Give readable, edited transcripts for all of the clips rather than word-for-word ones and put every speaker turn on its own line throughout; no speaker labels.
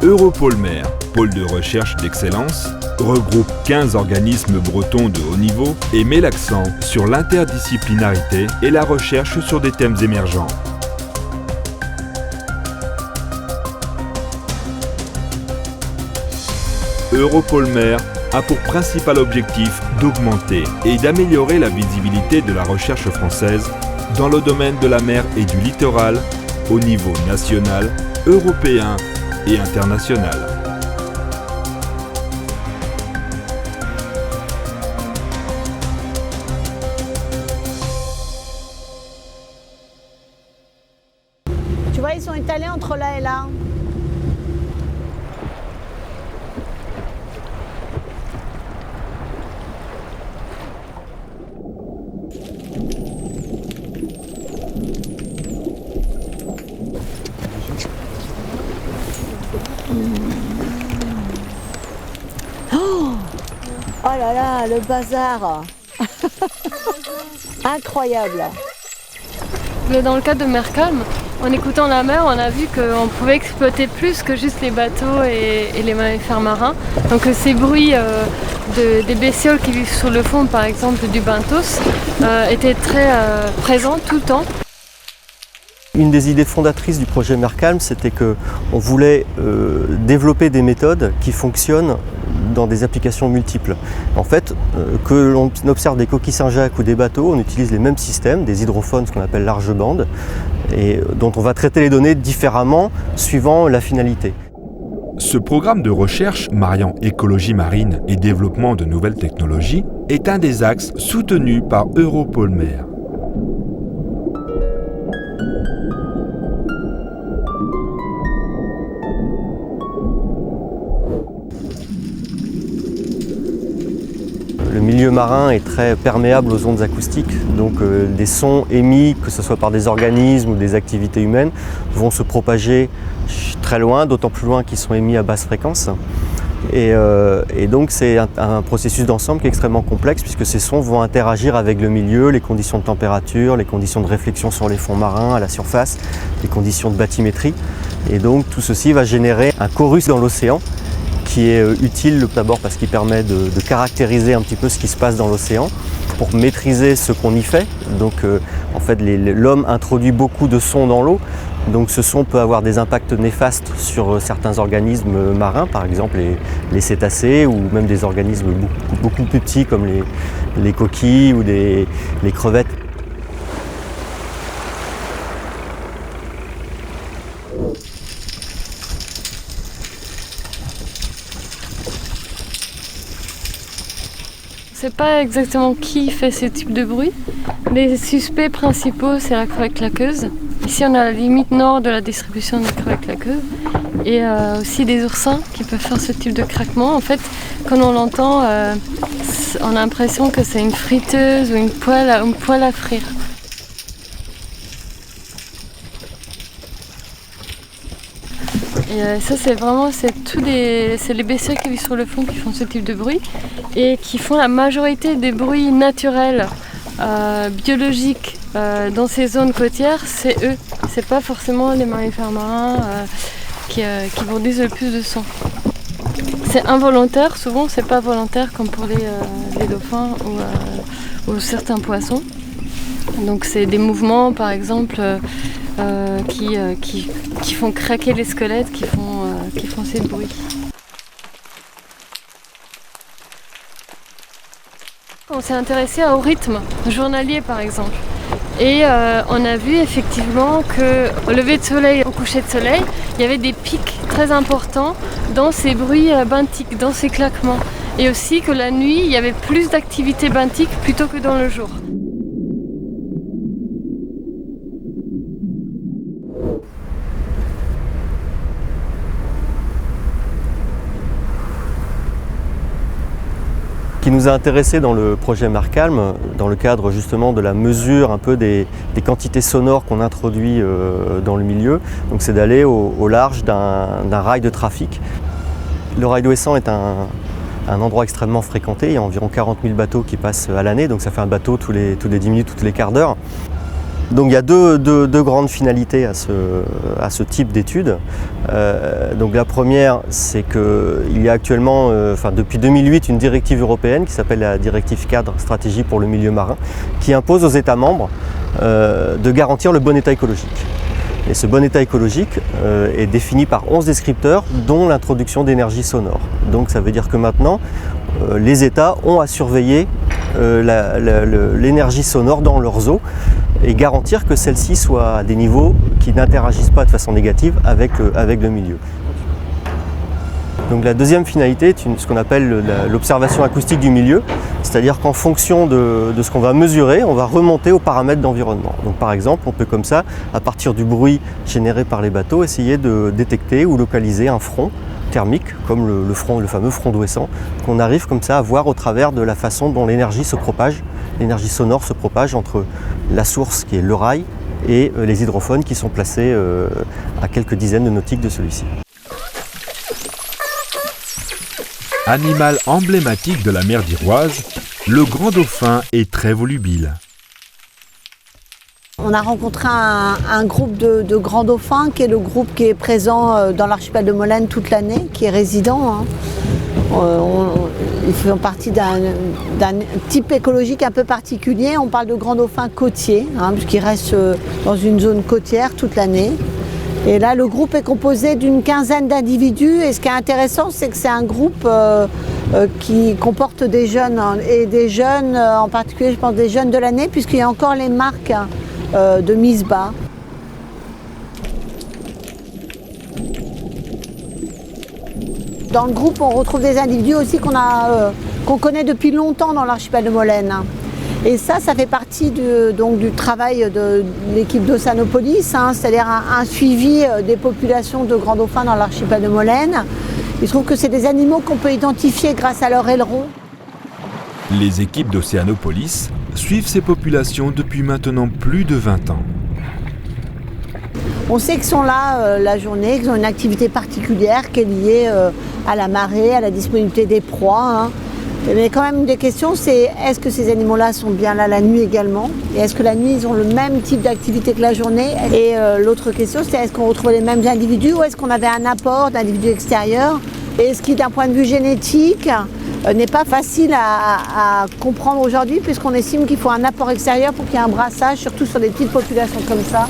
Europôle Mer, pôle de recherche d'excellence, regroupe 15 organismes bretons de haut niveau et met l'accent sur l'interdisciplinarité et la recherche sur des thèmes émergents. Europôle Mer a pour principal objectif d'augmenter et d'améliorer la visibilité de la recherche française dans le domaine de la mer et du littoral au niveau national, européen et international.
Tu vois, ils sont étalés entre là et là. Oh là là, le bazar. Incroyable.
Dans le cadre de Mer Calme, en écoutant la mer, on a vu qu'on pouvait exploiter plus que juste les bateaux et les mammifères marins. Donc ces bruits des bestioles qui vivent sur le fond, par exemple du benthos, étaient très présents tout le temps.
Une des idées fondatrices du projet Mer Calme, c'était qu'on voulait développer des méthodes qui fonctionnent dans des applications multiples. En fait, que l'on observe des coquilles Saint-Jacques ou des bateaux, on utilise les mêmes systèmes, des hydrophones, ce qu'on appelle large bande, et dont on va traiter les données différemment suivant la finalité.
Ce programme de recherche mariant écologie marine et développement de nouvelles technologies est un des axes soutenus par Europôle Mer.
Le milieu marin est très perméable aux ondes acoustiques, donc des sons émis, que ce soit par des organismes ou des activités humaines, vont se propager très loin, d'autant plus loin qu'ils sont émis à basse fréquence. Et donc c'est un processus d'ensemble qui est extrêmement complexe puisque ces sons vont interagir avec le milieu, les conditions de température, les conditions de réflexion sur les fonds marins, à la surface, les conditions de bathymétrie. Et donc tout ceci va générer un chorus dans l'océan qui est utile d'abord parce qu'il permet de caractériser un petit peu ce qui se passe dans l'océan pour maîtriser ce qu'on y fait. Donc en fait l'homme introduit beaucoup de sons dans l'eau, donc ce son peut avoir des impacts néfastes sur certains organismes marins, par exemple les cétacés ou même des organismes beaucoup plus petits comme les coquilles ou les crevettes.
Je ne sais pas exactement qui fait ce type de bruit. Les suspects principaux, c'est la crevette claqueuse. Ici, on a la limite nord de la distribution de la crevette claqueuse. Et aussi des oursins qui peuvent faire ce type de craquement. En fait, quand on l'entend, on a l'impression que c'est une friteuse ou une poêle à frire. Et ça c'est les bestioles qui vivent sur le fond qui font ce type de bruit et qui font la majorité des bruits naturels, biologiques dans ces zones côtières, c'est eux. C'est pas forcément les mammifères marins qui produisent le plus de son. C'est involontaire, souvent c'est pas volontaire comme pour les dauphins ou certains poissons. Donc c'est des mouvements par exemple qui font craquer les squelettes, qui font ces bruits. On s'est intéressé au rythme journalier par exemple. Et on a vu effectivement qu'au lever de soleil, au coucher de soleil, il y avait des pics très importants dans ces bruits benthiques, dans ces claquements. Et aussi que la nuit, il y avait plus d'activité benthique plutôt que dans le jour.
Ce qui nous a intéressé dans le projet Mer Calme, dans le cadre justement de la mesure un peu des quantités sonores qu'on introduit dans le milieu, donc c'est d'aller au large d'un rail de trafic. Le rail d'Ouessant est un endroit extrêmement fréquenté, il y a environ 40 000 bateaux qui passent à l'année, donc ça fait un bateau tous les 10 minutes, tous les quarts d'heure. Donc il y a deux grandes finalités à ce type d'études. Donc la première, c'est qu'il y a actuellement, depuis 2008, une directive européenne qui s'appelle la directive cadre stratégie pour le milieu marin, qui impose aux États membres de garantir le bon état écologique. Et ce bon état écologique est défini par 11 descripteurs, dont l'introduction d'énergie sonore. Donc ça veut dire que maintenant, les États ont à surveiller l'énergie sonore dans leurs eaux et garantir que celle-ci soit à des niveaux qui n'interagissent pas de façon négative avec le milieu. Donc la deuxième finalité est ce qu'on appelle l'observation acoustique du milieu, c'est-à-dire qu'en fonction de ce qu'on va mesurer, on va remonter aux paramètres d'environnement. Donc par exemple, on peut comme ça, à partir du bruit généré par les bateaux, essayer de détecter ou localiser un front thermique, comme le fameux front d'Ouessant, qu'on arrive comme ça à voir au travers de la façon dont l'énergie se propage, l'énergie sonore se propage entre la source qui est le rail et les hydrophones qui sont placés à quelques dizaines de nautiques de celui-ci.
Animal emblématique de la mer d'Iroise, le grand dauphin est très volubile.
On a rencontré un groupe de grands dauphins, qui est le groupe qui est présent dans l'archipel de Molène toute l'année, qui est résident. Ils font partie d'un type écologique un peu particulier. On parle de grands dauphins côtiers, puisqu'ils restent dans une zone côtière toute l'année. Et là, le groupe est composé d'une quinzaine d'individus. Et ce qui est intéressant, c'est que c'est un groupe qui comporte des jeunes, et des jeunes, en particulier, je pense, des jeunes de l'année, puisqu'il y a encore les marques de mise bas. Dans le groupe, on retrouve des individus aussi qu'on connaît depuis longtemps dans l'archipel de Molène. Et ça fait partie du travail de l'équipe d'Oceanopolis, c'est-à-dire un suivi des populations de grands dauphins dans l'archipel de Molène. Il se trouve que c'est des animaux qu'on peut identifier grâce à leur aileron.
Les équipes d'Oceanopolis suivent ces populations depuis maintenant plus de 20 ans.
On sait qu'ils sont là la journée, qu'ils ont une activité particulière qui est liée à la marée, à la disponibilité des proies. Mais quand même, une des questions, c'est est-ce que ces animaux-là sont bien là la nuit également? Et est-ce que la nuit, ils ont le même type d'activité que la journée? Et l'autre question, c'est est-ce qu'on retrouve les mêmes individus ou est-ce qu'on avait un apport d'individus extérieurs? Et ce qui, d'un point de vue génétique, n'est pas facile à comprendre aujourd'hui, puisqu'on estime qu'il faut un apport extérieur pour qu'il y ait un brassage, surtout sur des petites populations comme ça.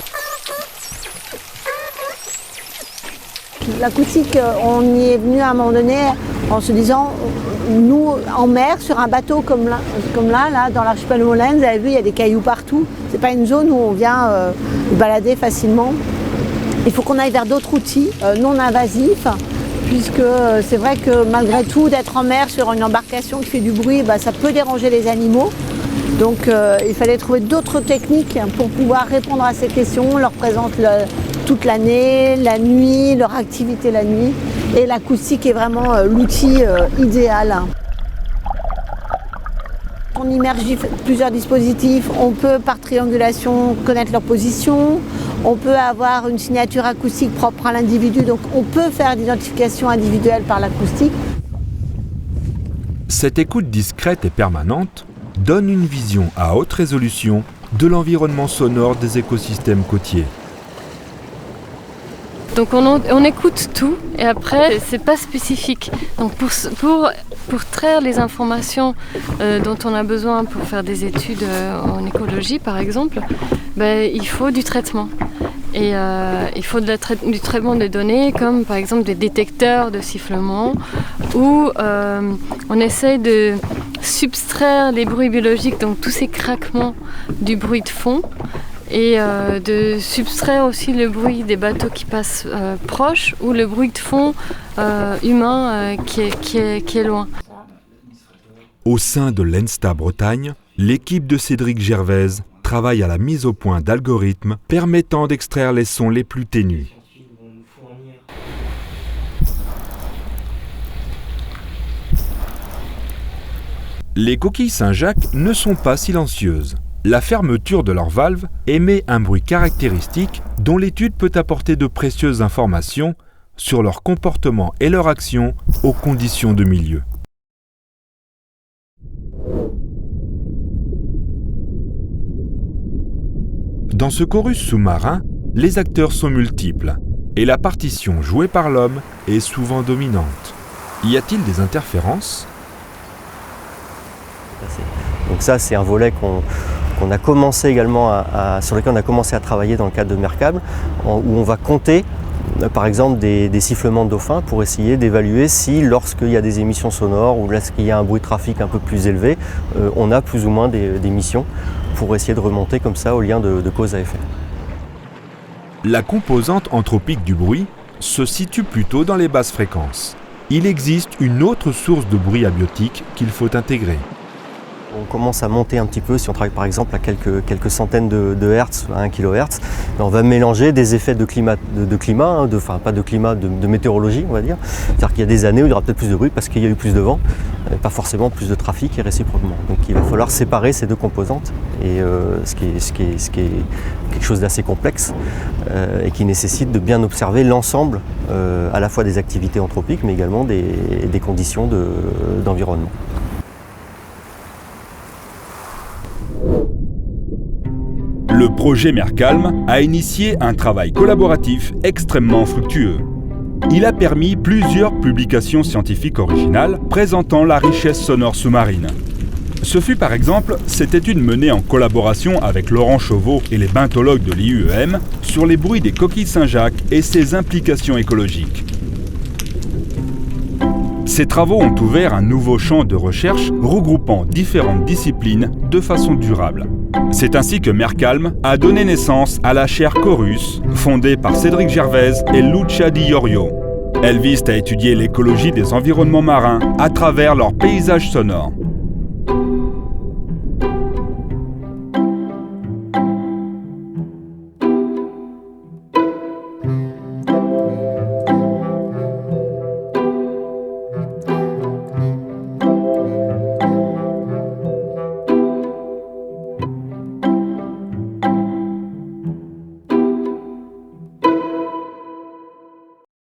L'acoustique, on y est venu à un moment donné en se disant, nous, en mer, sur un bateau comme là, dans l'archipel de Molène, vous avez vu, il y a des cailloux partout. C'est pas une zone où on vient balader facilement. Il faut qu'on aille vers d'autres outils non invasifs, puisque c'est vrai que malgré tout, d'être en mer sur une embarcation qui fait du bruit, ça peut déranger les animaux. Donc il fallait trouver d'autres techniques pour pouvoir répondre à ces questions. On leur présente toute l'année, la nuit, leur activité la nuit. Et l'acoustique est vraiment l'outil idéal. On immerge plusieurs dispositifs. On peut par triangulation connaître leur position. On peut avoir une signature acoustique propre à l'individu. Donc on peut faire l'identification individuelle par l'acoustique.
Cette écoute discrète et permanente donne une vision à haute résolution de l'environnement sonore des écosystèmes côtiers.
Donc on écoute tout et après c'est pas spécifique. Donc pour traire les informations dont on a besoin pour faire des études en écologie par exemple, il faut du traitement. Et il faut du traitement des données comme par exemple des détecteurs de sifflement où on essaye de subtraire les bruits biologiques, donc tous ces craquements du bruit de fond. Et de subtraire aussi le bruit des bateaux qui passent proches ou le bruit de fond humain qui est loin.
Au sein de l'ENSTA Bretagne, l'équipe de Cédric Gervaise travaille à la mise au point d'algorithmes permettant d'extraire les sons les plus ténus. Les coquilles Saint-Jacques ne sont pas silencieuses. La fermeture de leurs valves émet un bruit caractéristique dont l'étude peut apporter de précieuses informations sur leur comportement et leur action aux conditions de milieu. Dans ce chorus sous-marin, les acteurs sont multiples et la partition jouée par l'homme est souvent dominante. Y a-t-il des interférences ?
Donc ça, c'est un volet qu'on a commencé également sur lequel on a commencé à travailler dans le cadre de Mercable, où on va compter par exemple des sifflements de dauphins pour essayer d'évaluer si lorsqu'il y a des émissions sonores ou lorsqu'il y a un bruit de trafic un peu plus élevé, on a plus ou moins d'émissions pour essayer de remonter comme ça au lien de cause à effet.
La composante anthropique du bruit se situe plutôt dans les basses fréquences. Il existe une autre source de bruit abiotique qu'il faut intégrer.
On commence à monter un petit peu, si on travaille par exemple à quelques centaines de hertz, à 1 kHz, on va mélanger des effets de climat, pas de climat, de météorologie, on va dire. C'est-à-dire qu'il y a des années où il y aura peut-être plus de bruit parce qu'il y a eu plus de vent, pas forcément plus de trafic et réciproquement. Donc il va falloir séparer ces deux composantes, et ce qui est quelque chose d'assez complexe et qui nécessite de bien observer l'ensemble à la fois des activités anthropiques mais également des conditions d'environnement.
Le projet Mercalm a initié un travail collaboratif extrêmement fructueux. Il a permis plusieurs publications scientifiques originales présentant la richesse sonore sous-marine. Ce fut par exemple cette étude menée en collaboration avec Laurent Chauveau et les benthologues de l'IUEM sur les bruits des coquilles Saint-Jacques et ses implications écologiques. Ces travaux ont ouvert un nouveau champ de recherche regroupant différentes disciplines de façon durable. C'est ainsi que Mercalm a donné naissance à la chaire Chorus, fondée par Cédric Gervais et Lucia Di Iorio. Elle vise à étudier l'écologie des environnements marins à travers leurs paysages sonores.